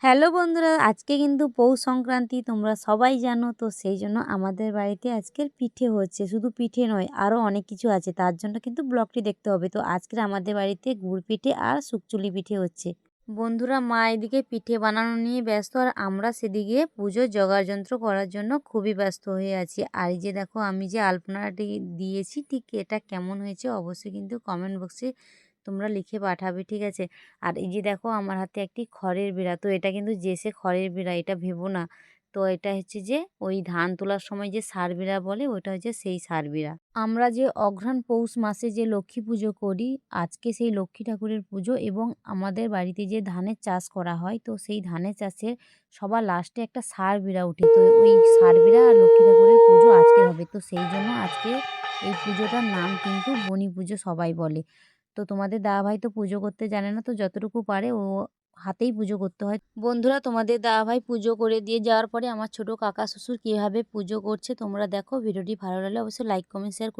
Hello বন্ধুরা, আজকে কিন্তু পৌষ সংক্রান্তি তোমরা সবাই জানো। তো সেই জন্য আমাদের বাড়িতে আজকের পিঠে হচ্ছে। শুধু পিঠে নয়, আরও অনেক কিছু আছে, তার জন্য কিন্তু ব্লগটি দেখতে হবে। তো আজকের আমাদের বাড়িতে গুড় পিঠে আর শুকচুলি পিঠে হচ্ছে। বন্ধুরা, মা এদিকে পিঠে বানানো নিয়ে ব্যস্ত আর আমরা সেদিকে পুজোর জোগাড় যন্ত্র করার জন্য খুবই ব্যস্ত হয়ে আছি। আর এই যে দেখো, আমি যে আলপনাটি দিয়েছি ঠিক এটা কেমন হয়েছে অবশ্যই কিন্তু কমেন্ট বক্সে তোমরা লিখে পাঠাবে, ঠিক আছে। আর এই যে দেখো, আমার হাতে একটি খড়ের বিড়া। তো এটা কিন্তু যে খড়ের বিড়া এটা ভেবো না। তো এটা হচ্ছে যে ওই ধান তোলার সময় যে ষাঁড় বিড়া বলে, ওটা হচ্ছে সেই ষাঁড় বিড়া। আমরা যে অঘ্রাণ পৌষ মাসে যে লক্ষ্মী পুজো করি, আজকে সেই লক্ষ্মী ঠাকুরের পুজো এবং আমাদের বাড়িতে যে ধানের চাষ করা হয়, তো সেই ধানের চাষের সবার লাস্টে একটা ষাঁড় বিড়া উঠে। তো ওই ষাঁড় বিড়া আর লক্ষ্মী ঠাকুরের পুজো আজকে হবে। তো সেই জন্য আজকে এই পুজোটার নাম কিন্তু বনি পুজো সবাই বলে। তো তোমাদের দাদাভাই তো পুজো করতে জানে না, তো যতটুকু পারে ও হাতেই পুজো করতে হয়। বন্ধুরা, তোমাদের দাদাভাই পুজো করে দিয়ে যাওয়ার পরে আমার ছোট কাকা শ্বশুর কীভাবে পুজো করছে তোমরা দেখো। ভিডিওটি ভালো লাগলে অবশ্যই লাইক কমেন্ট শেয়ার করে